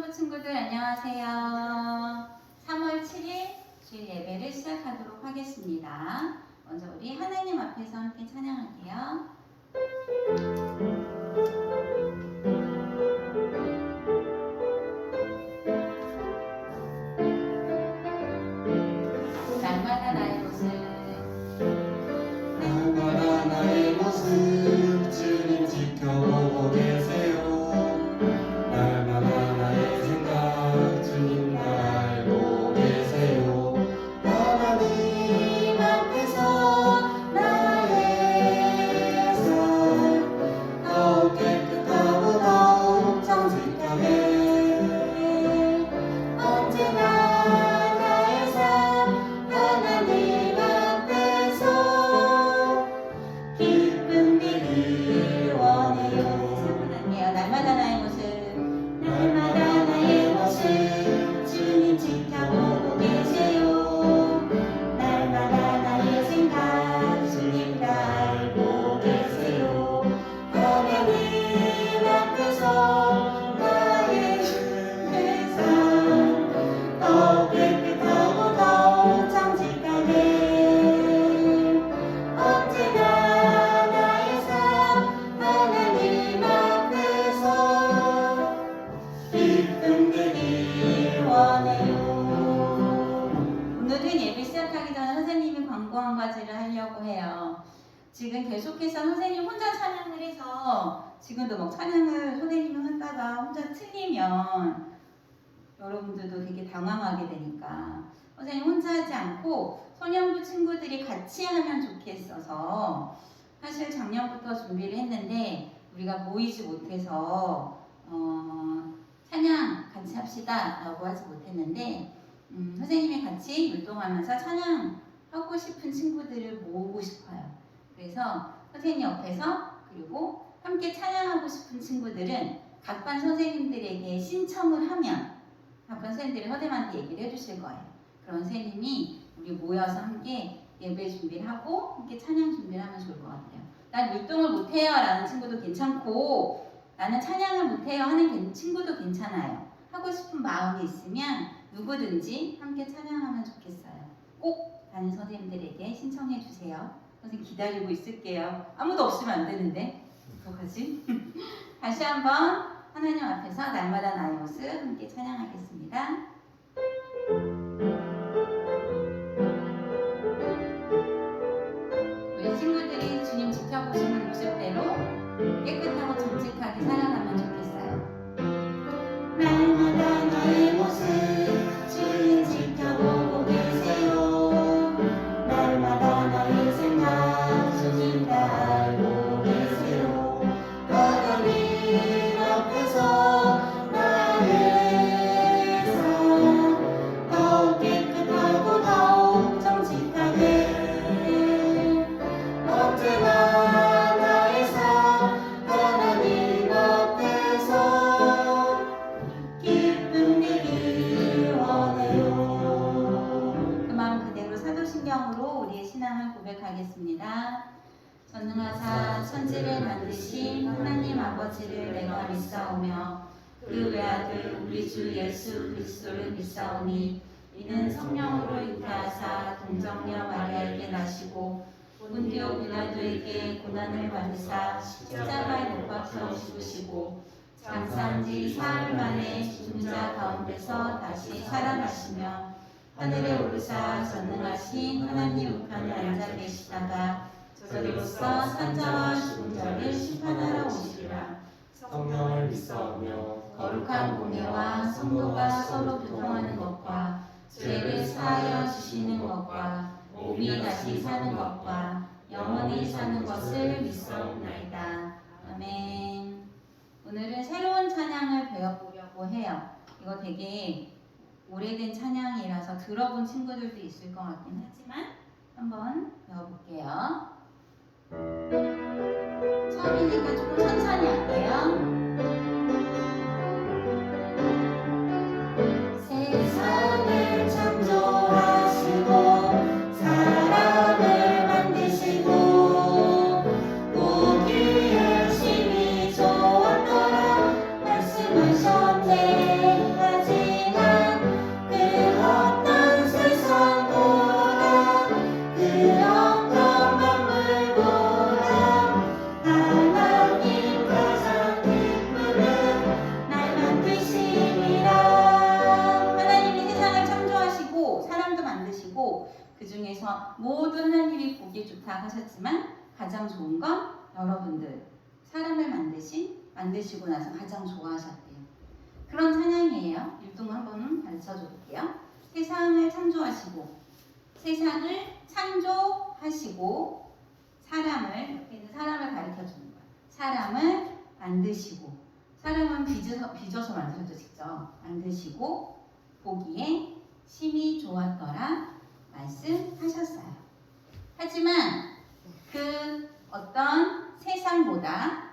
소년부 친구들 안녕하세요. 3월 7일 주일 예배를 시작하도록 하겠습니다. 먼저 우리 하나님 앞에서 함께 찬양할게요. 날마다 나의 모습 날마다 나의 모습 주님 지켜보고 계세요. 날마다 나의 생각 주님 날 알고 계세요. 하나님 앞에서 나의 삶 더욱 깨끗하고 더욱 정직하게 언제나 나의 삶 하나님 앞에서 기쁨 되길 원해요. 날마다 나의 모습 날마다 나의 모습 주님 지켜보고 계세요. 날마다 나의 생각 주님 다 알고 계세요. 하나님 앞에서 나의 삶 더욱 깨끗하고 더욱 정직하게 언제나 나의 삶 하나님 앞에서 기쁨 되길 원해요. 오늘은 예배 시작하기 전에 선생님이 광고 한 가지를 하려고 해요. 지금 계속해서 선생님 혼자 찬양을 해서 지금도 막 찬양을 선생님이 하다가 혼자 틀리면 여러분들도 되게 당황하게 되니까 선생님 혼자 하지 않고 소년부 친구들이 같이 하면 좋겠어서 사실 작년부터 준비를 했는데 우리가 모이지 못해서 찬양 같이 합시다 라고 하지 못했는데 선생님이 같이 율동하면서 찬양하고 싶은 친구들을 모으고 싶어요. 그래서 선생님 옆에서 그리고 함께 찬양하고 싶은 친구들은 각반 선생님들에게 신청을 하면 각반 선생님들이 선생님한테 얘기를 해주실 거예요. 그런 선생님이 우리 모여서 함께 예배 준비를 하고 함께 찬양 준비를 하면 좋을 것 같아요. 난 율동을 못해요 라는 친구도 괜찮고 나는 찬양을 못해요 하는 친구도 괜찮아요. 하고 싶은 마음이 있으면 누구든지 함께 찬양하면 좋겠어요. 꼭 담임 선생님들에게 신청해 주세요. 선생님 기다리고 있을게요. 아무도 없으면 안 되는데 어떡하지? 다시 한번 하나님 앞에서 날마다 나의 모습 함께 찬양하겠습니다. 우리 친구들이 주님 지켜보시는 모습대로 깨끗하고 정직하게 살아가면 좋겠어요. 날마다 나의 모습 주님 지켜보고 계세요. 날마다 나의 생각 주님 다 알고 계세요. 하나님 앞에서 나의 삶 더욱 깨끗하고 더욱 정직하게 언제나 나의 삶 하나님 앞에서 기쁨 되길 원해요. 그 마음 그대로 사도신경으로 우리의 신앙을 고백하겠습니다. 전능하사 천지를 만드신 하나님 아버지를 내가 믿사오며 그 외아들 우리 주 예수 그리스도를 믿사오니 이는 성령으로 잉태하사 동정녀 마리아에게 나시고 본디오 빌라도에게 고난을 받으사 십자가에 못 박혀 죽으시고 장사한 지 사흘 만에 죽은 자 가운데서 다시 살아나시며 하늘에 오르사 전능하신 하나님 우편에 앉아 계시다가 저리로서 산자와 죽은 자를 심판하러 오시리라. 성령을 믿사오며 거룩한 공예와 성도가 서로 교통하는 것과 죄를 사하여 주시는 것과 몸이 다시 사는 것과 영원히 사는 것을 믿사옵나이다. 아멘. 오늘은 새로운 찬양을 배워보려고 해요. 이거 되게 오래된 찬양이라서 들어본 친구들도 있을 것 같긴 하지만 한번 배워볼게요. 처음이니까 조금 천천히 할게요. 세상을 창조하시고 사람을 만드시고 보기에 심히 좋았더라 말씀하셨네. 그래서 모두 하나님이 보기 좋다 하셨지만 가장 좋은 건 여러분들 사람을 만드시고 나서 가장 좋아하셨대요. 그런 찬양이에요. 율동 한번 가르쳐 줄게요. 세상을 창조하시고 사람을, 옆에 있는 사람을 가르쳐 주는 거예요. 사람을 만드시고, 사람은 빚어서 만드셨죠. 직접 만드시고 보기에 심히 좋았더라 말씀하셨어요. 하지만 그 어떤 세상보다,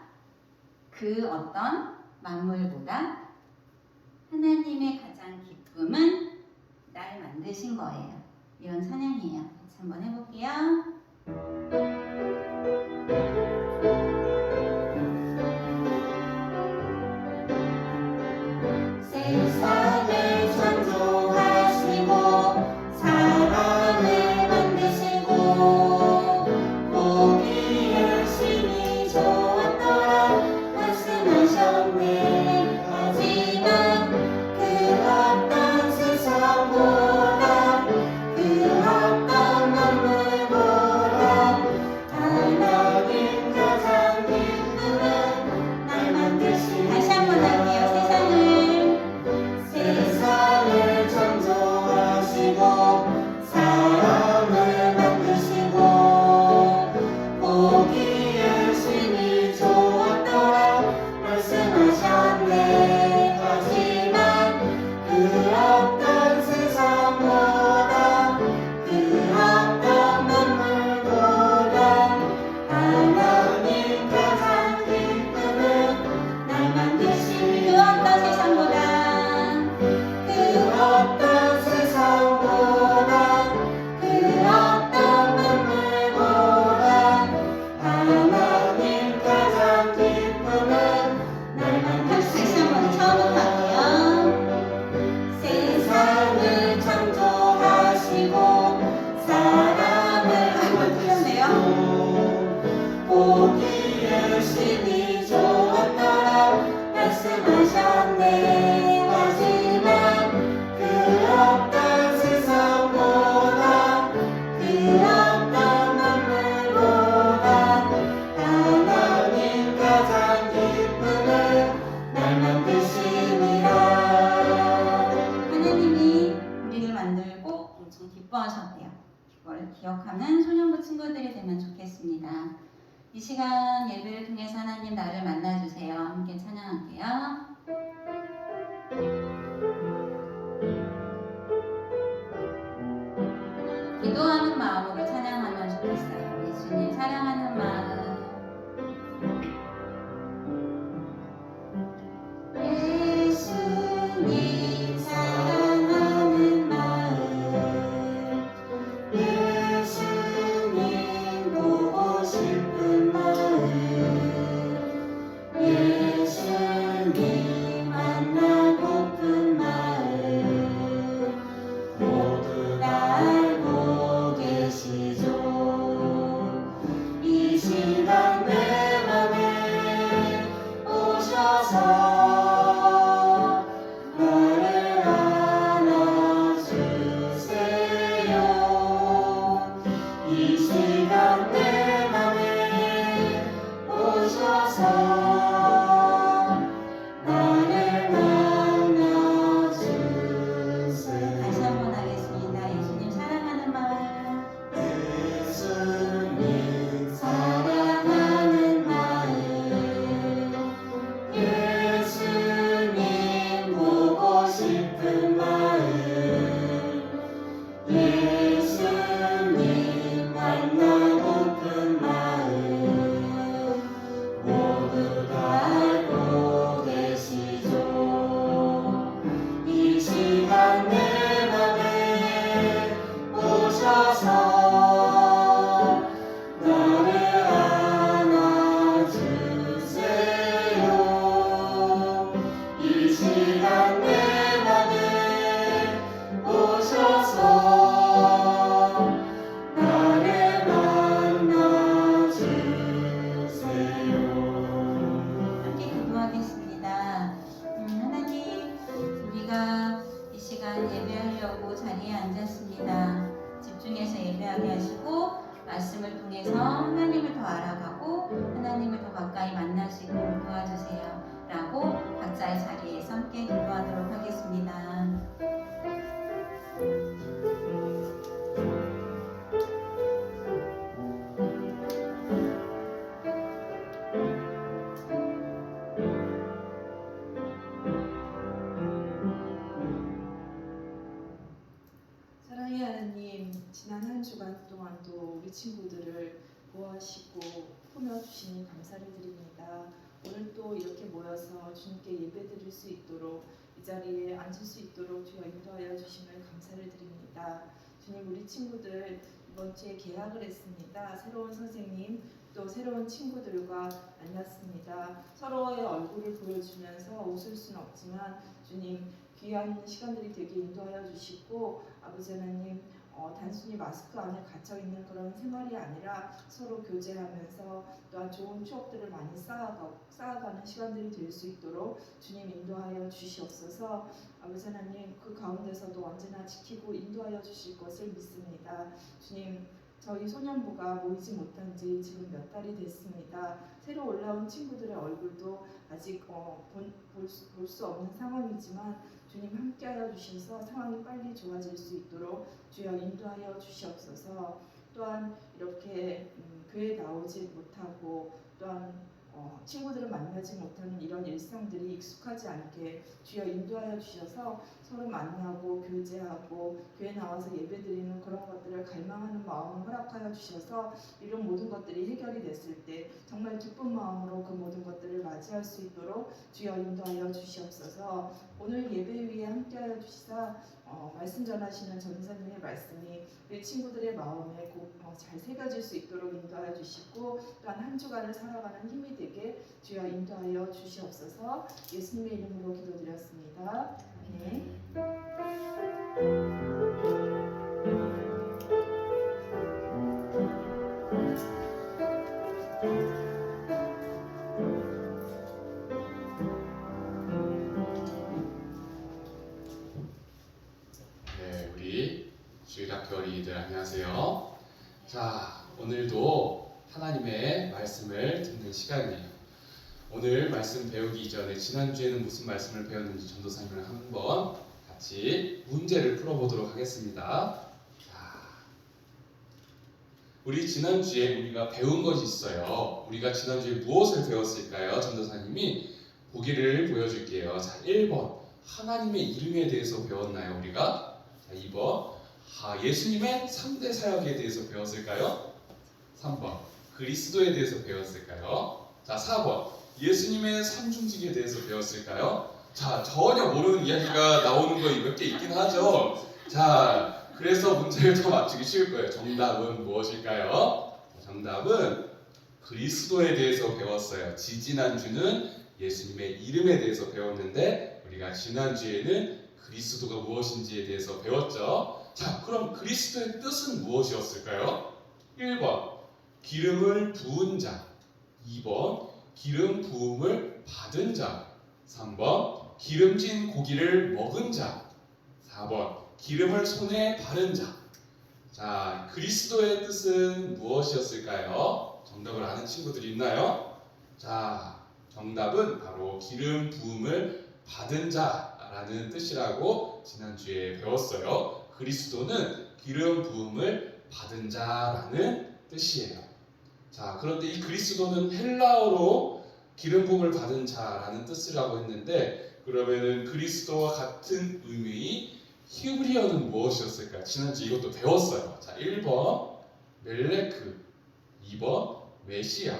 그 어떤 만물보다 하나님의 가장 기쁨은 날 만드신 거예요. 이런 찬양이에요. 같이 한번 해볼게요. 세상을 창조하시고 사람을 만드시고 보기에 심히 좋았더라 말씀하셨네. 하지만 그 어떤 세상보다 그 어떤 만물보다 하나님 가장 기쁨은 날 만드신 다시 한번 할게요. 세상을 창조하시고 사람을 만드시고 보기에 심히 좋았더라 말씀하셨네. 하지만 그 어떤 세상보다 그 어떤 만물보다 하나님 가장 기쁨은 날 만드신 그 어떤 세상보다 어떤 세상보다 그 어떤 만물보다 하나님 가장 기쁨은 날 다시 만드신 한번 처음부터 할게요. 세상을 창조하시고 사람을 틀렸네요. 만드시고 보기에 심히 좋았더라 말씀하셨네. 하지만 그 어떤 세상보다 그 어떤 만물보다 하나님 가장 기쁨은 날 만드시니라. 하나님이 우리를 만들고 엄청 기뻐하셨대요. 그걸 기억하는 소년부 친구들이 되면 좋겠습니다. 이 시간 예배를 통해서 하나님 나를 만나주세요. 함께 찬양할게요. 기도하는 마음으로 찬양하면 좋겠어요. 예수님 사랑하는 마음. 예수님 사랑하는 마음 예수님 보고 싶은 마음 예수님 만나고픈 마음 모두 다 알고 계시죠. 이 시간 내 맘에 오셔서 나를 안아주세요. 이 시간 내 맘에 오셔서 나를 만나주세요. 다시 한번 하겠습니다. 예수님 사랑하는 마음. 예수님 사랑하는 마음 예수님 보고 싶은 마음 예수님 만나고픈 마음 모두 다 알고 계시죠. 이 시간 내 맘에 오셔서 나를 안아주세요. 이 시간 내 맘에 오셔서 나를 만나주세요. 함께 기도하겠습니다. 하나님, 우리가 이 시간 예배하려고 자리에 앉았습니다. 집중해서 예배하게 하시고 말씀을 통해서 하나님을 더 알아가고 하나님을 더 가까이 만날 수 있도록 도와주세요 라고 각자의 자리에서 함께 기도하도록 하겠습니다. 사랑의 하나님, 지난 한 주간 동안도 우리 친구들을 보호하시고 품어주시니 감사를 드립니다. 오늘 또 이렇게 모여서 주님께 예배드릴 수 있도록 이 자리에 앉을 수 있도록 주여 인도하여 주심을 감사를 드립니다. 주님, 우리 친구들 이번 주에 개학을 했습니다. 새로운 선생님 또 새로운 친구들과 만났습니다. 서로의 얼굴을 보여주면서 웃을 수는 없지만 주님 귀한 시간들이 되게 인도하여 주시고 아버지 하나님 단순히 마스크 안에 갇혀 있는 그런 생활이 아니라 서로 교제하면서 또한 좋은 추억들을 많이 쌓아가는 시간들이 될 수 있도록 주님 인도하여 주시옵소서. 아버지 하나님 그 가운데서도 언제나 지키고 인도하여 주실 것을 믿습니다. 주님 저희 소년부가 모이지 못한 지 지금 몇 달이 됐습니다. 새로 올라온 친구들의 얼굴도 아직 볼 수 없는 상황이지만 주님 함께하여 주셔서 상황이 빨리 좋아질 수 있도록 주여 인도하여 주시옵소서. 또한 이렇게 교회에 나오지 못하고 또한 친구들을 만나지 못하는 이런 일상들이 익숙하지 않게 주여 인도하여 주셔서 서로 만나고 교제하고 교회 나와서 예배드리는 그런 것들을 갈망하는 마음을 허락하여 주셔서 이런 모든 것들이 해결이 됐을 때 정말 기쁜 마음으로 그 모든 것들을 맞이할 수 있도록 주여 인도하여 주시옵소서. 오늘 예배 위에 함께하여 주시사 말씀 전하시는 전사님의 말씀이 우리 친구들의 마음에 잘 새겨질 수 있도록 인도하여 주시고 또한 한 주간을 살아가는 힘이 되게 주여 인도하여 주시옵소서. 예수님의 이름으로 기도드렸습니다. 아멘. 네, 우리 주일학교 어린이들 안녕하세요. 자, 오늘도 하나님의 말씀을 듣는 시간이에요. 오늘 말씀 배우기 이전에 지난주에는 무슨 말씀을 배웠는지 전도사님이랑 한번 같이 문제를 풀어보도록 하겠습니다. 자, 우리 지난주에 우리가 배운 것이 있어요. 우리가 지난주에 무엇을 배웠을까요? 전도사님이 보기를 보여줄게요. 자, 1번 하나님의 이름에 대해서 배웠나요? 우리가? 자, 2번 예수님의 3대 사역에 대해서 배웠을까요? 3번 그리스도에 대해서 배웠을까요? 자, 4번 예수님의 삼중직에 대해서 배웠을까요? 자, 전혀 모르는 이야기가 나오는 거 몇 개 있긴 하죠. 자, 그래서 문제를 더 맞추기 쉬울 거예요. 정답은 무엇일까요? 정답은 그리스도에 대해서 배웠어요. 지지난주는 예수님의 이름에 대해서 배웠는데 우리가 지난주에는 그리스도가 무엇인지에 대해서 배웠죠. 자, 그럼 그리스도의 뜻은 무엇이었을까요? 1번 기름을 부은 자, 2번 기름 부음을 받은 자, 3번 기름진 고기를 먹은 자, 4번 기름을 손에 바른 자. 자, 그리스도의 뜻은 무엇이었을까요? 정답을 아는 친구들이 있나요? 자, 정답은 바로 기름 부음을 받은 자라는 뜻이라고 지난주에 배웠어요. 그리스도는 기름 부음을 받은 자라는 뜻이에요. 자, 그런데 이 그리스도는 헬라어로 기름 부음을 받은 자라는 뜻이라고 했는데 그러면은 그리스도와 같은 의미의 히브리어는 무엇이었을까요? 지난주 이것도 배웠어요. 자, 1번 멜레크, 2번 메시아,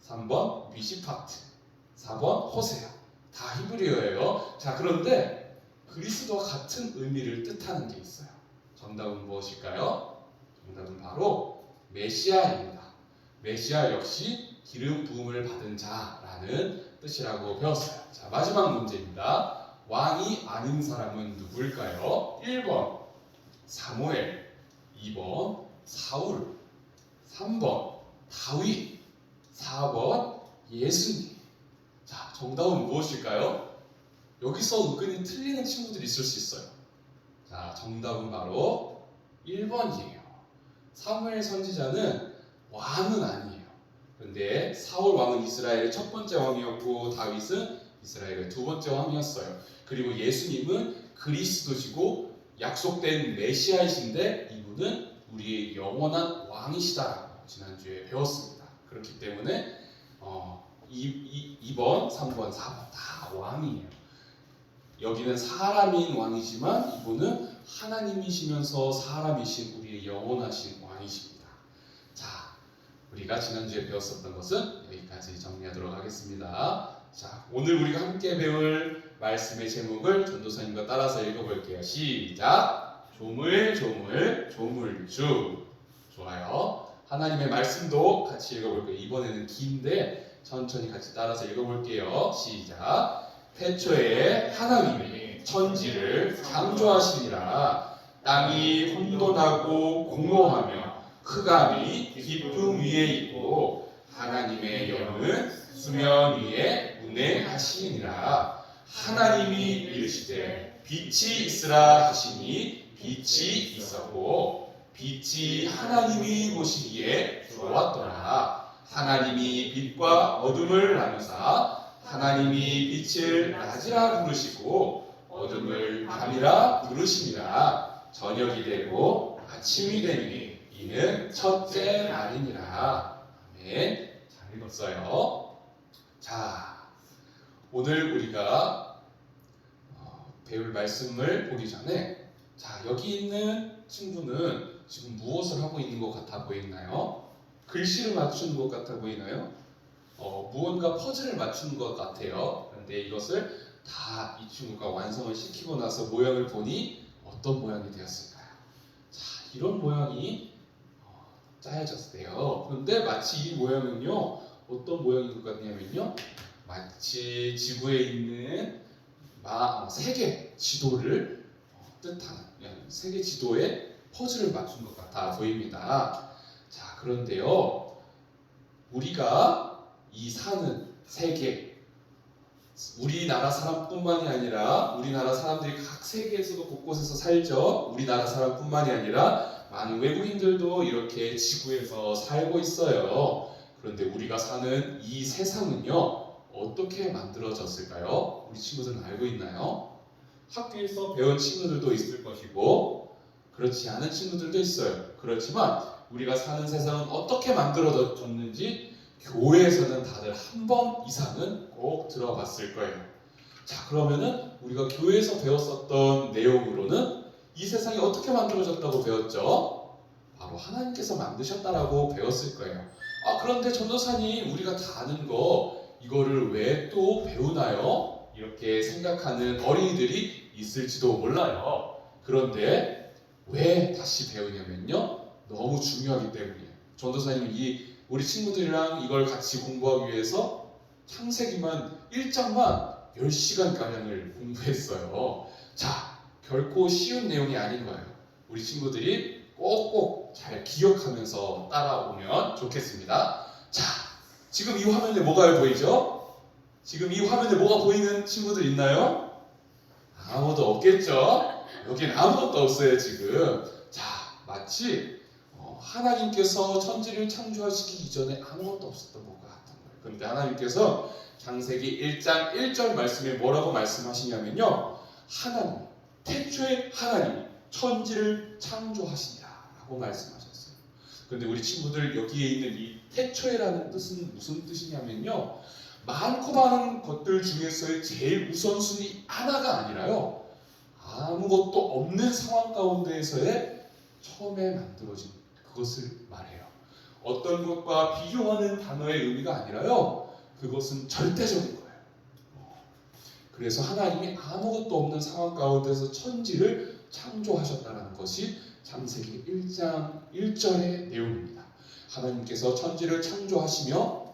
3번 미시파트, 4번 호세아. 다 히브리어예요. 자, 그런데 그리스도와 같은 의미를 뜻하는 게 있어요. 정답은 무엇일까요? 정답은 바로 메시아입니다. 메시아 역시 기름 부음을 받은 자라는 뜻이라고 배웠어요. 자, 마지막 문제입니다. 왕이 아닌 사람은 누구일까요? 1번 사무엘, 2번 사울, 3번 다윗, 4번 예수님. 자, 정답은 무엇일까요? 여기서 은근히 틀리는 친구들이 있을 수 있어요. 자, 정답은 바로 1번이에요. 사무엘 선지자는 왕은 아니에요. 그런데 사울 왕은 이스라엘의 첫 번째 왕이었고 다윗은 이스라엘의 두 번째 왕이었어요. 그리고 예수님은 그리스도시고 약속된 메시아이신데 이분은 우리의 영원한 왕이시다라고 지난주에 배웠습니다. 그렇기 때문에 2번, 3번, 4번 다 왕이에요. 여기는 사람인 왕이지만 이분은 하나님이시면서 사람이신 우리의 영원하신 왕이십니다. 자, 우리가 지난주에 배웠었던 것은 여기까지 정리하도록 하겠습니다. 자, 오늘 우리가 함께 배울 말씀의 제목을 전도사님과 따라서 읽어볼게요. 시작! 조물조물 조물주. 좋아요. 하나님의 말씀도 같이 읽어볼게요. 이번에는 긴데 천천히 같이 따라서 읽어볼게요. 시작! 태초에 하나님이 천지를 창조하시니라. 땅이 혼돈하고 공허하며 흑암이 깊음 위에 있고 하나님의 영은 수면 위에 운행하시니라. 하나님이 이르시되 빛이 있으라 하시니 빛이 있었고 빛이 하나님이 보시기에 좋았더라. 하나님이 빛과 어둠을 나누사 하나님이 빛을 낮이라 부르시고 어둠을 밤이라 부르시니라. 저녁이 되고 아침이 되니 이는 첫째 날이니라. 아멘. 잘 읽었어요. 자, 오늘 우리가 배울 말씀을 보기 전에 자, 여기 있는 친구는 지금 무엇을 하고 있는 것 같아 보이나요? 글씨를 맞추는 것 같아 보이나요? 무언가 퍼즐을 맞추는 것 같아요. 그런데 이것을 다 이 친구가 완성을 시키고 나서 모양을 보니 어떤 모양이 되었을까요? 자, 이런 모양이 짜여졌대요. 그런데 마치 이 모양은요, 어떤 모양인 것 같냐면요, 마치 지구에 있는 세계 지도를 뜻하는 세계 지도에 퍼즐을 맞춘 것 같아 보입니다. 자, 그런데요, 우리가 이 사는 세계, 우리나라 사람뿐만이 아니라 우리나라 사람들이 각 세계에서도 곳곳에서 살죠. 우리나라 사람뿐만이 아니라 많은 외국인들도 이렇게 지구에서 살고 있어요. 그런데 우리가 사는 이 세상은요, 어떻게 만들어졌을까요? 우리 친구들은 알고 있나요? 학교에서 배운 친구들도 있을 것이고 그렇지 않은 친구들도 있어요. 그렇지만 우리가 사는 세상은 어떻게 만들어졌는지 교회에서는 다들 한 번 이상은 꼭 들어봤을 거예요. 자, 그러면은 우리가 교회에서 배웠었던 내용으로는 이 세상이 어떻게 만들어졌다고 배웠죠? 바로 하나님께서 만드셨다라고 배웠을 거예요. 그런데 전도사님, 우리가 다 아는 거 이거를 왜 또 배우나요? 이렇게 생각하는 어린이들이 있을지도 몰라요. 그런데 왜 다시 배우냐면요, 너무 중요하기 때문이에요. 전도사님이 우리 친구들이랑 이걸 같이 공부하기 위해서 창세기만 1장만 10시간가량을 공부했어요. 자, 결코 쉬운 내용이 아닌 거예요. 우리 친구들이 꼭꼭 잘 기억하면서 따라오면 좋겠습니다. 자, 지금 이 화면에 뭐가 보이죠? 지금 이 화면에 뭐가 보이는 친구들 있나요? 아무도 없겠죠? 여긴 아무것도 없어요, 지금. 자, 마치 하나님께서 천지를 창조하시기 이전에 아무것도 없었던 것 같은 거예요. 그런데 하나님께서 창세기 1장 1절 말씀에 뭐라고 말씀하시냐면요, 하나님, 태초에 하나님이 천지를 창조하시니라 라고 말씀하셨어요. 그런데 우리 친구들, 여기에 있는 이 태초에라는 뜻은 무슨 뜻이냐면요, 많고 많은 것들 중에서의 제일 우선순위 하나가 아니라요, 아무것도 없는 상황 가운데에서의 처음에 만들어진 그것을 말해요. 어떤 것과 비교하는 단어의 의미가 아니라요, 그것은 절대적인 거예요. 그래서 하나님이 아무것도 없는 상황 가운데서 천지를 창조하셨다는 것이 창세기 1장 1절의 내용입니다. 하나님께서 천지를 창조하시며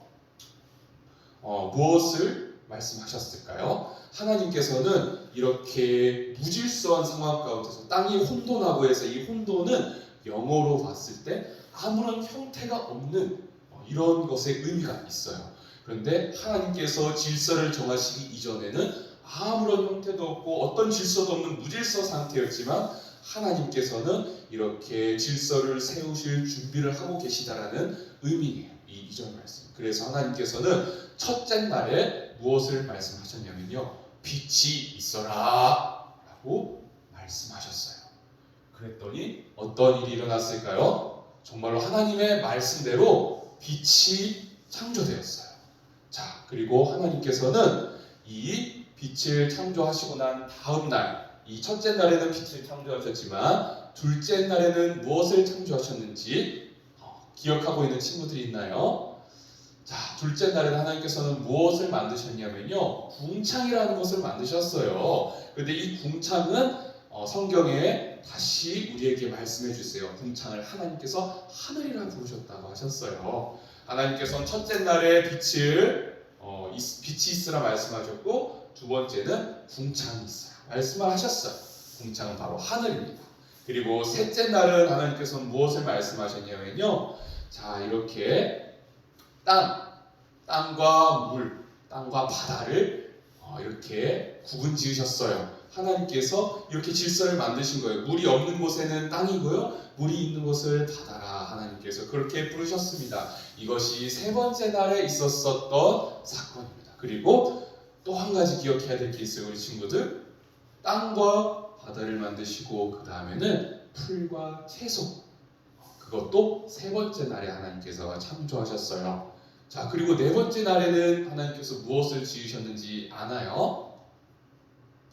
무엇을 말씀하셨을까요? 하나님께서는 이렇게 무질서한 상황 가운데서 땅이 혼돈하고 해서 이 혼돈은 영어로 봤을 때 아무런 형태가 없는 이런 것의 의미가 있어요. 그런데 하나님께서 질서를 정하시기 이전에는 아무런 형태도 없고 어떤 질서도 없는 무질서 상태였지만 하나님께서는 이렇게 질서를 세우실 준비를 하고 계시다라는 의미예요. 이 이전 말씀. 그래서 하나님께서는 첫째 날에 무엇을 말씀하셨냐면요. 빛이 있어라 라고 말씀하셨어요. 그랬더니 어떤 일이 일어났을까요? 정말로 하나님의 말씀대로 빛이 창조되었어요. 자, 그리고 하나님께서는 이 빛을 창조하시고 난 다음 날, 이 첫째 날에는 빛을 창조하셨지만 둘째 날에는 무엇을 창조하셨는지 기억하고 있는 친구들이 있나요? 자, 둘째 날에는 하나님께서는 무엇을 만드셨냐면요, 궁창이라는 것을 만드셨어요. 그런데 이 궁창은 성경에 다시 우리에게 말씀해 주세요. 궁창을 하나님께서 하늘이라 부르셨다고 하셨어요. 하나님께서는 첫째 날에 빛이 있으라 말씀하셨고, 두 번째는 궁창이 있어라 말씀을 하셨어요. 궁창은 바로 하늘입니다. 그리고 셋째 날은 하나님께서는 무엇을 말씀하셨냐면요, 자, 이렇게 땅과 물, 땅과 바다를 이렇게 구분 지으셨어요. 하나님께서 이렇게 질서를 만드신 거예요. 물이 없는 곳에는 땅이고요, 물이 있는 곳을 바다라 하나님께서 그렇게 부르셨습니다. 이것이 세 번째 날에 있었었던 사건입니다. 그리고 또 한 가지 기억해야 될 게 있어요, 우리 친구들. 땅과 바다를 만드시고 그 다음에는 풀과 채소, 그것도 세 번째 날에 하나님께서 창조하셨어요. 자, 그리고 네 번째 날에는 하나님께서 무엇을 지으셨는지 아나요?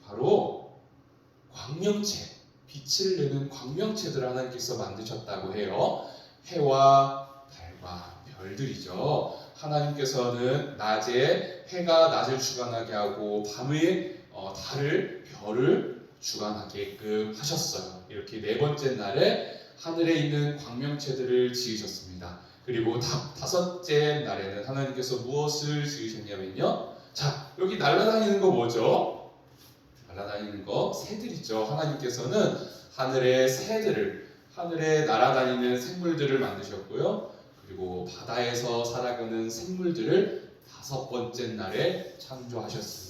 바로 광명체, 빛을 내는 광명체들을 하나님께서 만드셨다고 해요. 해와 달과 별들이죠. 하나님께서는 낮에 해가 낮을 주관하게 하고 밤에 달을, 별을 주관하게끔 하셨어요. 이렇게 네 번째 날에 하늘에 있는 광명체들을 지으셨습니다. 그리고 다섯째 날에는 하나님께서 무엇을 지으셨냐면요, 자, 여기 날아다니는 거 뭐죠? 날아다니는 거 새들이죠. 하나님께서는 하늘의 새들을, 하늘에 날아다니는 생물들을 만드셨고요, 그리고 바다에서 살아가는 생물들을 다섯 번째 날에 창조하셨습니다.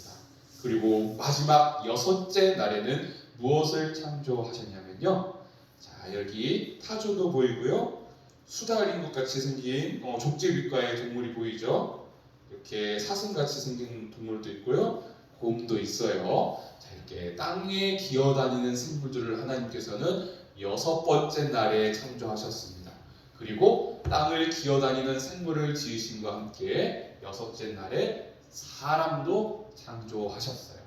그리고 마지막 여섯째 날에는 무엇을 창조하셨냐면요, 자, 여기 타조도 보이고요, 수달인국 같이 생긴 족제비과의 동물이 보이죠. 이렇게 사슴같이 생긴 동물도 있고요, 곰도 있어요. 자, 이렇게 땅에 기어다니는 생물들을 하나님께서는 여섯 번째 날에 창조하셨습니다. 그리고 땅을 기어다니는 생물을 지으심과 함께 여섯째 날에 사람도 창조하셨어요.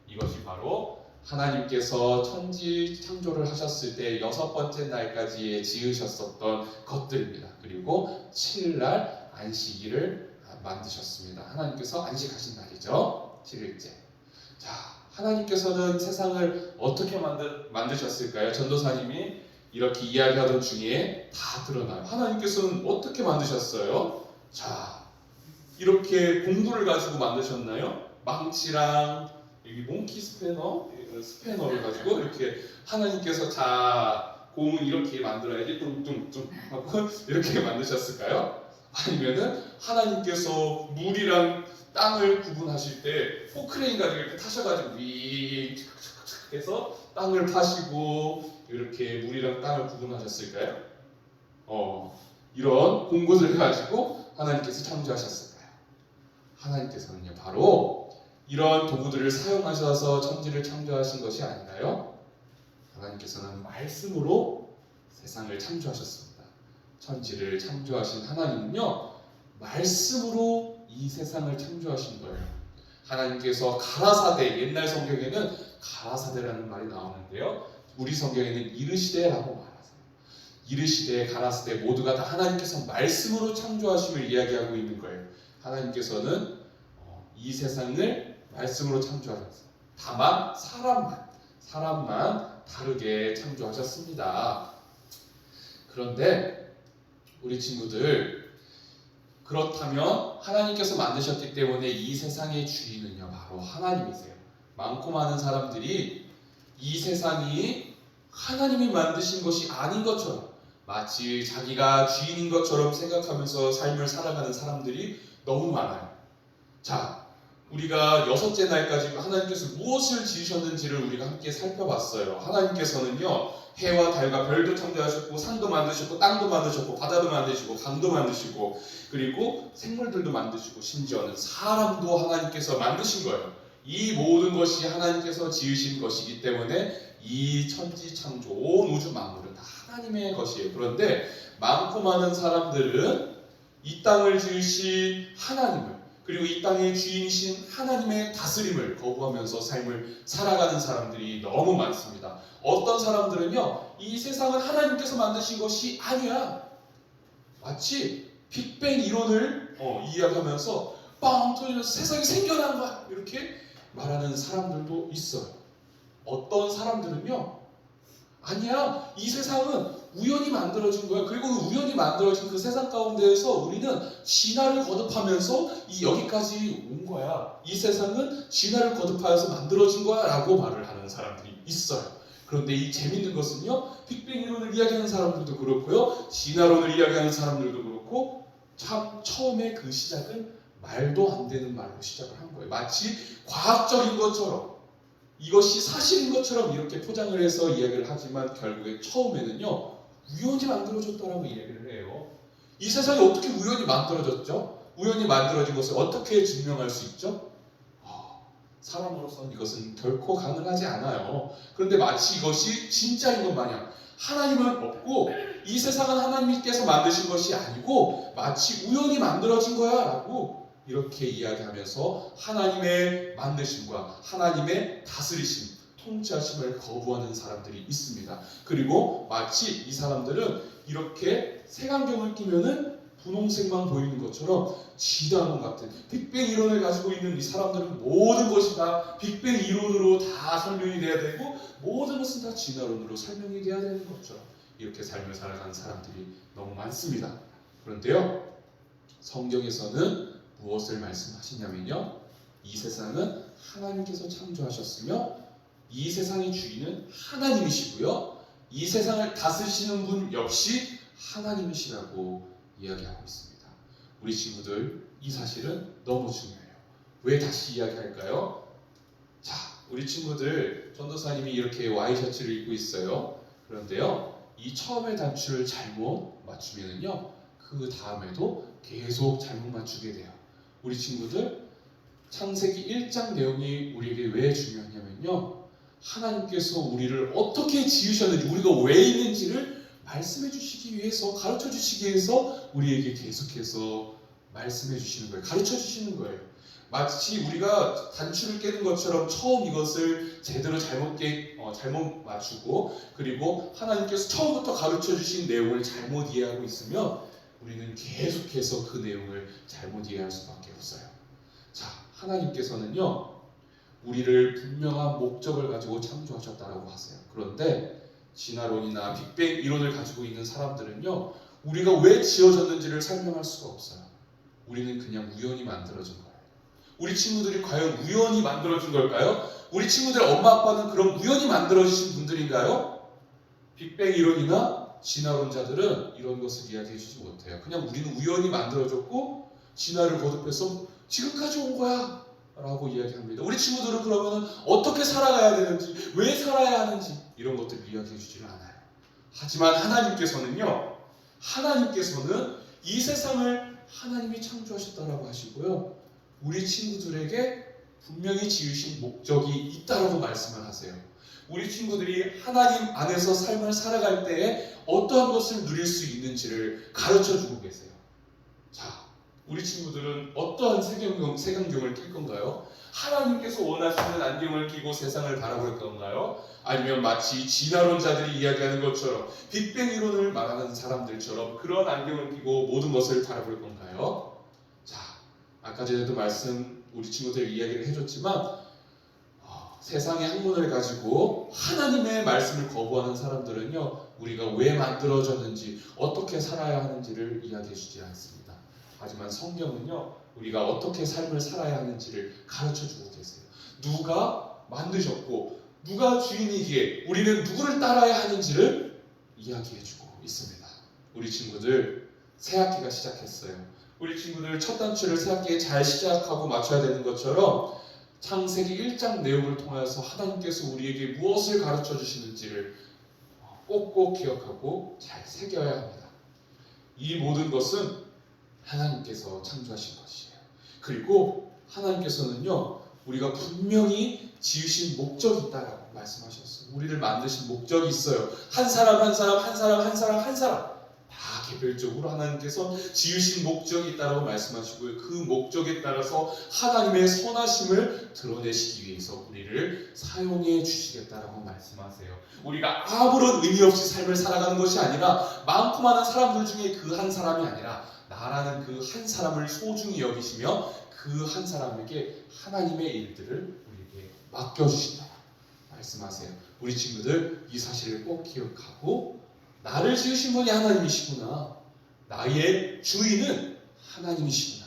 이것이 바로 하나님께서 천지 창조를 하셨을 때 여섯 번째 날까지 지으셨었던 것들입니다. 그리고 7일날 안식일을 만드셨습니다. 하나님께서 안식하신 날이죠. 7일째. 자, 하나님께서는 세상을 어떻게 만드셨을까요? 전도사님이 이렇게 이야기하던 중에 다 드러나요. 하나님께서는 어떻게 만드셨어요? 자, 이렇게 공구를 가지고 만드셨나요? 망치랑 여기 몽키 스패너를 가지고 이렇게 하나님께서, 자, 공은 이렇게 만들어야지 뚱뚱뚱 하고 이렇게 만드셨을까요? 아니면은 하나님께서 물이랑 땅을 구분하실 때 포크레인 가지고 이렇게 타셔가지고 윙 해서 땅을 파시고 이렇게 물이랑 땅을 구분하셨을까요? 이런 공구들 가지고 하나님께서 창조하셨을까요? 하나님께서는요, 바로 이런 도구들을 사용하셔서 천지를 창조하신 것이 아닌가요? 하나님께서는 말씀으로 세상을 창조하셨습니다. 천지를 창조하신 하나님은요, 말씀으로 이 세상을 창조하신 거예요. 하나님께서 가라사대, 옛날 성경에는 가라사대라는 말이 나오는데요, 우리 성경에는 이르시되라고 말하세요. 이르시되, 가라사대 모두가 다 하나님께서 말씀으로 창조하심을 이야기하고 있는 거예요. 하나님께서는 이 세상을 말씀으로 창조하셨어요. 다만 사람만 다르게 창조하셨습니다. 그런데 우리 친구들, 그렇다면 하나님께서 만드셨기 때문에 이 세상의 주인은요, 바로 하나님이세요. 많고 많은 사람들이 이 세상이 하나님이 만드신 것이 아닌 것처럼, 마치 자기가 주인인 것처럼 생각하면서 삶을 살아가는 사람들이 너무 많아요. 자, 우리가 여섯째 날까지 하나님께서 무엇을 지으셨는지를 우리가 함께 살펴봤어요. 하나님께서는요, 해와 달과 별도 창조하셨고, 산도 만드셨고, 땅도 만드셨고, 바다도 만드시고, 강도 만드시고, 그리고 생물들도 만드시고, 심지어는 사람도 하나님께서 만드신 거예요. 이 모든 것이 하나님께서 지으신 것이기 때문에 이 천지 창조, 온 우주 만물은 다 하나님의 것이에요. 그런데 많고 많은 사람들은 이 땅을 지으신 하나님을, 그리고 이 땅의 주인이신 하나님의 다스림을 거부하면서 삶을 살아가는 사람들이 너무 많습니다. 어떤 사람들은요, 이 세상은 하나님께서 만드신 것이 아니야, 마치 빅뱅 이론을 이야기하면서 빵 터지면서 세상이 생겨난 거야, 이렇게 말하는 사람들도 있어요. 어떤 사람들은요, 아니야, 이 세상은 우연히 만들어진 거야. 그리고 그 우연히 만들어진 그 세상 가운데에서 우리는 진화를 거듭하면서 여기까지 온 거야. 이 세상은 진화를 거듭하여서 만들어진 거야 라고 말을 하는 사람들이 있어요. 그런데 이 재밌는 것은요, 빅뱅 이론을 이야기하는 사람들도 그렇고요, 진화론을 이야기하는 사람들도 그렇고, 참 처음에 그 시작은 말도 안 되는 말로 시작을 한 거예요. 마치 과학적인 것처럼, 이것이 사실인 것처럼 이렇게 포장을 해서 이야기를 하지만 결국에 처음에는요, 우연히 만들어졌다라고 이야기를 해요. 이 세상이 어떻게 우연히 만들어졌죠? 우연히 만들어진 것을 어떻게 증명할 수 있죠? 사람으로서는 이것은 결코 가능하지 않아요. 그런데 마치 이것이 진짜인 것 마냥, 하나님은 없고 이 세상은 하나님께서 만드신 것이 아니고 마치 우연히 만들어진 거야 라고 이렇게 이야기하면서 하나님의 만드심과 하나님의 다스리심, 통치하심을 거부하는 사람들이 있습니다. 그리고 마치 이 사람들은 이렇게 색안경을 끼면은 분홍색만 보이는 것처럼 진화론 같은 빅뱅 이론을 가지고 있는 이 사람들은 모든 것이 다 빅뱅 이론으로 다 설명이 돼야 되고, 모든 것은 다 진화론으로 설명이 돼야 되는 것처럼 이렇게 삶을 살아가는 사람들이 너무 많습니다. 그런데요, 성경에서는 무엇을 말씀하시냐면요, 이 세상은 하나님께서 창조하셨으며 이 세상의 주인은 하나님이시고요, 이 세상을 다스리시는 분 역시 하나님이시라고 이야기하고 있습니다. 우리 친구들, 이 사실은 너무 중요해요. 왜 다시 이야기할까요? 자, 우리 친구들, 전도사님이 이렇게 와이셔츠를 입고 있어요. 그런데요, 이 처음의 단추를 잘못 맞추면은요, 그 다음에도 계속 잘못 맞추게 돼요. 우리 친구들, 창세기 1장 내용이 우리에게 왜 중요하냐면요, 하나님께서 우리를 어떻게 지으셨는지, 우리가 왜 있는지를 말씀해 주시기 위해서, 가르쳐 주시기 위해서 우리에게 계속해서 말씀해 주시는 거예요. 가르쳐 주시는 거예요. 마치 우리가 단추를 깨는 것처럼 처음 이것을 제대로 잘못 맞추고, 그리고 하나님께서 처음부터 가르쳐 주신 내용을 잘못 이해하고 있으면 우리는 계속해서 그 내용을 잘못 이해할 수밖에 없어요. 자, 하나님께서는요, 우리를 분명한 목적을 가지고 창조하셨다라고 하세요. 그런데 진화론이나 빅뱅 이론을 가지고 있는 사람들은요, 우리가 왜 지어졌는지를 설명할 수가 없어요. 우리는 그냥 우연히 만들어진 거예요. 우리 친구들이 과연 우연히 만들어진 걸까요? 우리 친구들 엄마 아빠는 그럼 우연히 만들어진 분들인가요? 빅뱅 이론이나 진화론자들은 이런 것을 이야기해 주지 못해요. 그냥 우리는 우연히 만들어졌고 진화를 거듭해서 지금까지 온 거야 라고 이야기합니다. 우리 친구들은 그러면 어떻게 살아가야 되는지, 왜 살아야 하는지 이런 것들을 이야기해 주지를 않아요. 하지만 하나님께서는요, 하나님께서는 이 세상을 하나님이 창조하셨다라고 하시고요, 우리 친구들에게 분명히 지으신 목적이 있다라고 말씀을 하세요. 우리 친구들이 하나님 안에서 삶을 살아갈 때에 어떠한 것을 누릴 수 있는지를 가르쳐주고 계세요. 자, 우리 친구들은 어떠한 색안경을 낄 건가요? 하나님께서 원하시는 안경을 끼고 세상을 바라볼 건가요? 아니면 마치 진화론자들이 이야기하는 것처럼, 빅뱅 이론을 말하는 사람들처럼 그런 안경을 끼고 모든 것을 바라볼 건가요? 자, 아까 전에도 우리 친구들 이야기를 해줬지만, 세상의 학문을 가지고 하나님의 말씀을 거부하는 사람들은요, 우리가 왜 만들어졌는지, 어떻게 살아야 하는지를 이야기해 주지 않습니다. 하지만 성경은요, 우리가 어떻게 삶을 살아야 하는지를 가르쳐주고 계세요. 누가 만드셨고 누가 주인이기에 우리는 누구를 따라야 하는지를 이야기해주고 있습니다. 우리 친구들, 새학기가 시작했어요. 우리 친구들 첫 단추를 새 학기에 잘 시작하고 맞춰야 되는 것처럼 창세기 1장 내용을 통해서 하나님께서 우리에게 무엇을 가르쳐 주시는지를 꼭꼭 기억하고 잘 새겨야 합니다. 이 모든 것은 하나님께서 창조하신 것이에요. 그리고 하나님께서는요, 우리가 분명히 지으신 목적이 있다라고 말씀하셨어요. 우리를 만드신 목적이 있어요. 한 사람 한 사람 한 사람 한 사람 한 사람 다 개별적으로 하나님께서 지으신 목적이 있다라고 말씀하시고요. 그 목적에 따라서 하나님의 선하심을 드러내시기 위해서 우리를 사용해 주시겠다라고 말씀하세요. 우리가 아무런 의미 없이 삶을 살아가는 것이 아니라 많고 많은 사람들 중에 그 한 사람이 아니라 나라는 그 한 사람을 소중히 여기시며 그 한 사람에게 하나님의 일들을 우리에게 맡겨주신다 말씀하세요. 우리 친구들 이 사실을 꼭 기억하고 나를 지으신 분이 하나님이시구나. 나의 주인은 하나님이시구나.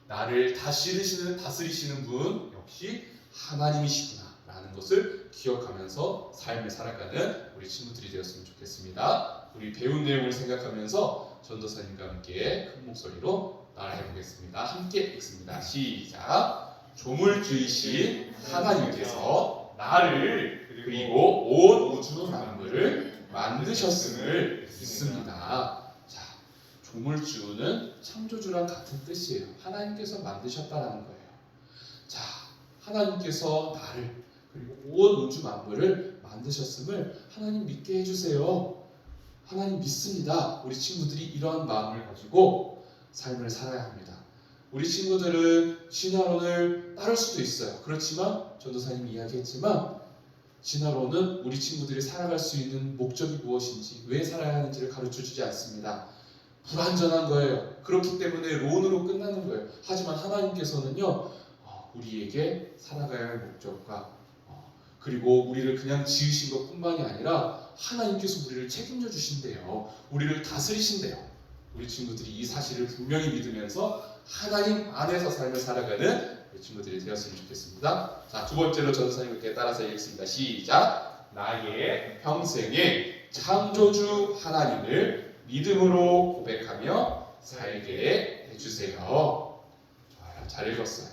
나를 다스리시는 분 역시 하나님이시구나 라는 것을 기억하면서 삶을 살아가는 우리 친구들이 되었으면 좋겠습니다. 우리 배운 내용을 생각하면서 전도사님과 함께 큰 목소리로 따라해 보겠습니다. 함께 읽습니다. 시작. 조물주이신 하나님께서 나를 그리고 온 우주 만물을 만드셨음을 믿습니다. 자, 조물주는 창조주랑 같은 뜻이에요. 하나님께서 만드셨다라는 거예요. 자, 하나님께서 나를 그리고 온 우주 만물을 만드셨음을 하나님 믿게 해주세요. 하나님 믿습니다. 우리 친구들이 이러한 마음을 가지고 삶을 살아야 합니다. 우리 친구들은 진화론을 따를 수도 있어요. 그렇지만 전도사님이 이야기했지만 진화론은 우리 친구들이 살아갈 수 있는 목적이 무엇인지, 왜 살아야 하는지를 가르쳐주지 않습니다. 불완전한 거예요. 그렇기 때문에 론으로 끝나는 거예요. 하지만 하나님께서는요, 우리에게 살아가야 할 목적과 그리고 우리를 그냥 지으신 것뿐만이 아니라 하나님께서 우리를 책임져 주신대요. 우리를 다스리신대요. 우리 친구들이 이 사실을 분명히 믿으면서 하나님 안에서 삶을 살아가는 우리 친구들이 되었으면 좋겠습니다. 자, 두 번째로 전도사님께 따라서 읽겠습니다. 시작. 나의 평생에 창조주 하나님을 믿음으로 고백하며 살게 해주세요. 좋아요. 잘 읽었어요.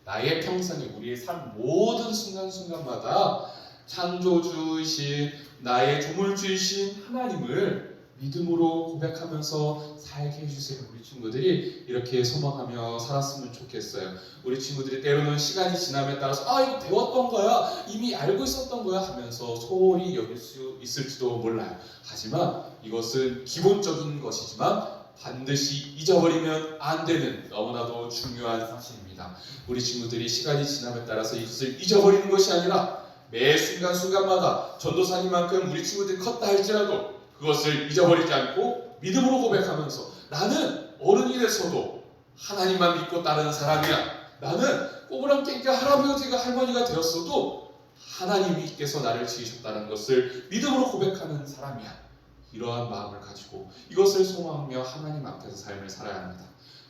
나의 평생에 우리의 삶 모든 순간순간마다 창조주이신 나의 조물주이신 하나님을 믿음으로 고백하면서 살게 해주세요. 우리 친구들이 이렇게 소망하며 살았으면 좋겠어요. 우리 친구들이 때로는 시간이 지남에 따라서 이거 배웠던 거야, 이미 알고 있었던 거야 하면서 소홀히 여길 수 있을지도 몰라요. 하지만 이것은 기본적인 것이지만 반드시 잊어버리면 안 되는 너무나도 중요한 사실입니다. 우리 친구들이 시간이 지남에 따라서 이것을 잊어버리는 것이 아니라 매 순간순간마다 전도사님만큼 우리 친구들이 컸다 할지라도 그것을 잊어버리지 않고 믿음으로 고백하면서 나는 어른이 돼서도 하나님만 믿고 따르는 사람이야. 나는 꼬부랑 깽깽 할아버지가 할머니가 되었어도 하나님께서 나를 지으셨다는 것을 믿음으로 고백하는 사람이야. 이러한 마음을 가지고 이것을 소망하며 하나님 앞에서 삶을 살아야 합니다.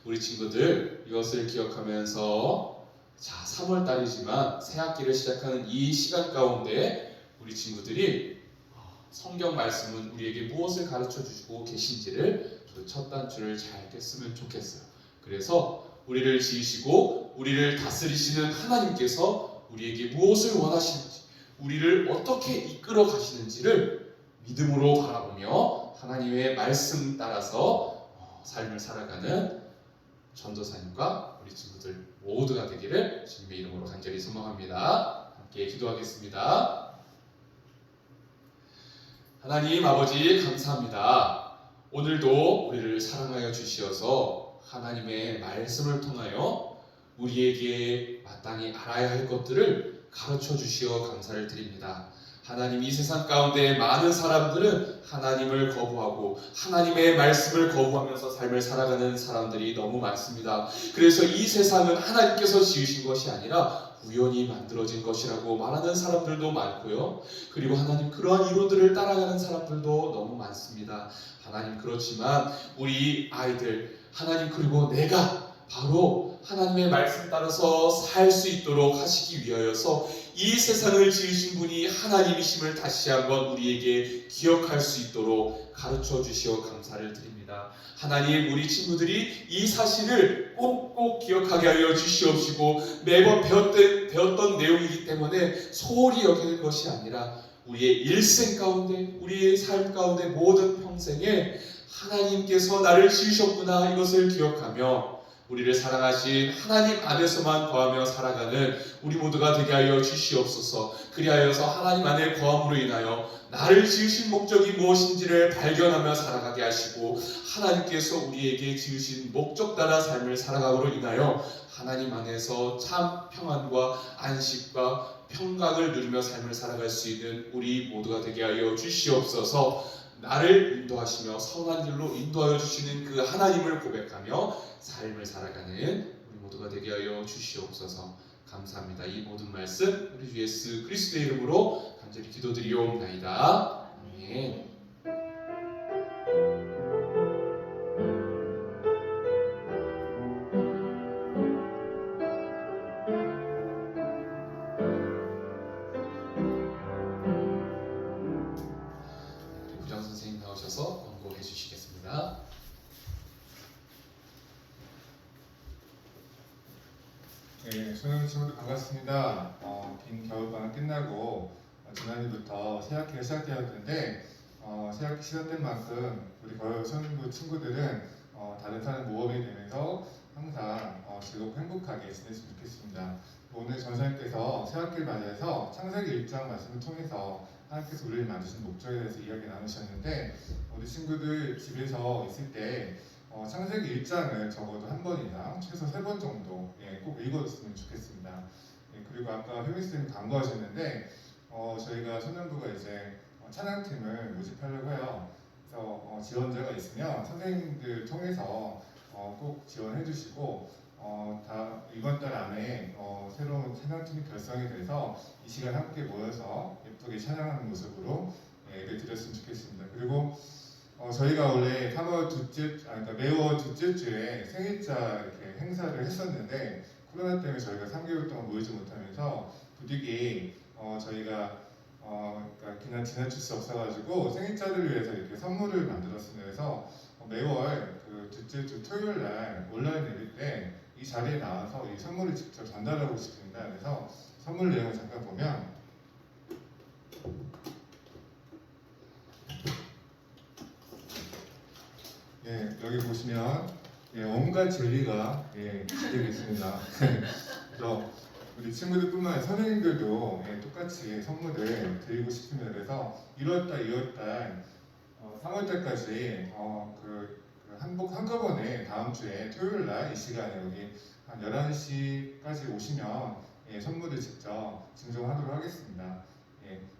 우리 친구들 이것을 기억하면서 자, 3월달이지만 새학기를 시작하는 이 시간 가운데 우리 친구들이 성경 말씀은 우리에게 무엇을 가르쳐 주시고 계신지를 첫 단추를 잘 깼으면 좋겠어요. 그래서 우리를 지으시고 우리를 다스리시는 하나님께서 우리에게 무엇을 원하시는지, 우리를 어떻게 이끌어 가시는지를 믿음으로 바라보며 하나님의 말씀 따라서 삶을 살아가는 전도사님과 우리 친구들 모두가 되기를 주님의 이름으로 간절히 소망합니다. 함께 기도하겠습니다. 하나님 아버지 감사합니다. 오늘도 우리를 사랑하여 주시어서 하나님의 말씀을 통하여 우리에게 마땅히 알아야 할 것들을 가르쳐 주시어 감사를 드립니다. 하나님, 이 세상 가운데 많은 사람들은 하나님을 거부하고 하나님의 말씀을 거부하면서 삶을 살아가는 사람들이 너무 많습니다. 그래서 이 세상은 하나님께서 지으신 것이 아니라 우연히 만들어진 것이라고 말하는 사람들도 많고요. 그리고 하나님, 그러한 이론들을 따라가는 사람들도 너무 많습니다. 하나님, 그렇지만 우리 아이들, 하나님, 그리고 내가 바로 하나님의 말씀 따라서 살 수 있도록 하시기 위하여서 이 세상을 지으신 분이 하나님이심을 다시 한번 우리에게 기억할 수 있도록 가르쳐 주시어 감사를 드립니다. 하나님, 우리 친구들이 이 사실을 꼭꼭 기억하게 하여 주시옵시고 매번 배웠던 내용이기 때문에 소홀히 여기는 것이 아니라 우리의 일생 가운데, 우리의 삶 가운데 모든 평생에 하나님께서 나를 지으셨구나, 이것을 기억하며 우리를 사랑하신 하나님 안에서만 거하며 살아가는 우리 모두가 되게 하여 주시옵소서. 그리하여서 하나님 안에 거함으로 인하여 나를 지으신 목적이 무엇인지를 발견하며 살아가게 하시고, 하나님께서 우리에게 지으신 목적 따라 삶을 살아감으로 인하여 하나님 안에서 참 평안과 안식과 평강을 누리며 삶을 살아갈 수 있는 우리 모두가 되게 하여 주시옵소서. 나를 인도하시며 선한 길로 인도하여 주시는 그 하나님을 고백하며 삶을 살아가는 우리 모두가 되게 하여 주시옵소서. 감사합니다. 이 모든 말씀 우리 주 예수 그리스도의 이름으로 간절히 기도드리옵나이다. 아멘. 부장 선생님 나오셔서 권고해 주시겠습니다. 네, 수능 친구들 반갑습니다. 긴 겨울방학 끝나고 지난주부터 새학기가 시작되었는데 새학기 시작된 만큼 우리 수능부 친구들은 다른 사람 모험이 되면서 항상 즐겁고 행복하게 지냈으면 좋겠습니다. 오늘 전사님께서 새학기를 맞이해서 창세기 1장 말씀을 통해서 하나님께서 우리를 만드신 목적에 대해서 이야기 나누셨는데, 우리 친구들 집에서 있을 때 창세기 1장을 적어도 한 번이나 최소 3번 정도 꼭 읽어줬으면 좋겠습니다. 그리고 아까 효민쌤이 광고하셨는데 저희가 소년부가 이제 찬양팀을 모집하려고 해요. 그래서 지원자가 있으면 선생님들 통해서 꼭 지원해 주시고 이번 달 안에 새로운 찬양팀이 결성이 돼서 이 시간 함께 모여서 예쁘게 찬양하는 모습으로 예배 드렸으면 좋겠습니다. 그리고 저희가 원래 3월 그러니까 매월 둘째 주에 생일자 이렇게 행사를 했었는데 코로나 때문에 저희가 3개월 동안 모이지 못하면서 부득이 저희가 그러니까 그냥 지나칠 수 없어가지고 생일자들을 위해서 이렇게 선물을 만들었습니다. 그래서 매월 그 둘째 주 토요일 날 온라인 예배 때 이 자리에 나와서 이 선물을 직접 전달하고 싶습니다. 그래서 선물 내용을 잠깐 보면 여기 보시면 온갖 젤리가 기대되어 있습니다. 그래서 우리 친구들뿐만 아니라 선생님들도 똑같이 선물을 드리고 싶습니다. 그래서 1월달, 2월달, 3월달까지 한복 한꺼번에 다음 주에 토요일날 이 시간에 여기 한 11시까지 오시면 선물을 직접 증정하도록 하겠습니다.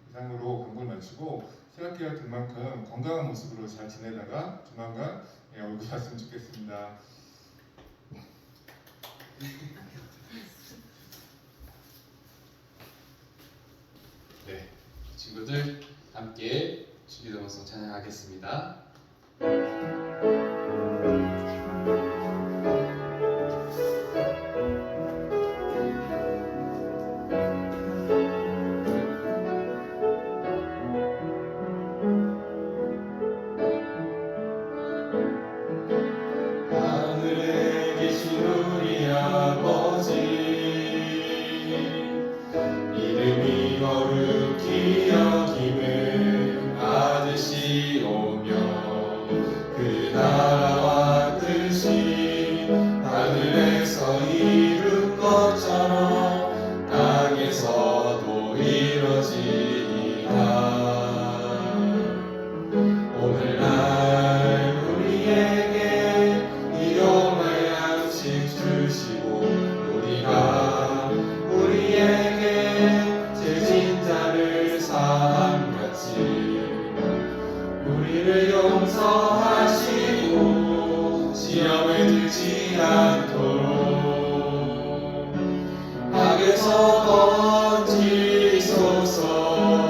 이상으로 광고를 마치고 새학기가 된 만큼 건강한 모습으로 잘 지내다가 조만간 얼굴 봤으면 좋겠습니다. 네, 친구들 함께 주기도문성 찬양하겠습니다. 하늘에 계신 우리 아버지, 이름이 거룩히 여김을 받으시오며 그 나라와 뜻이 하늘에서 이룬 것처럼 땅에서도 이루어지이다. 오늘날 우리에게 일용할 양식 주시고 우리에게 죄진 자를 사함같이 우리를 용서하시고 시험에 들지 않도록 악에서 건지소서.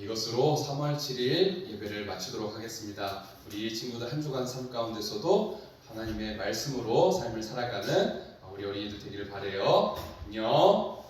이것으로 3월 7일 예배를 마치도록 하겠습니다. 우리 친구들 한 주간 삶 가운데서도 하나님의 말씀으로 삶을 살아가는 우리 어린이들 되기를 바라요. 안녕.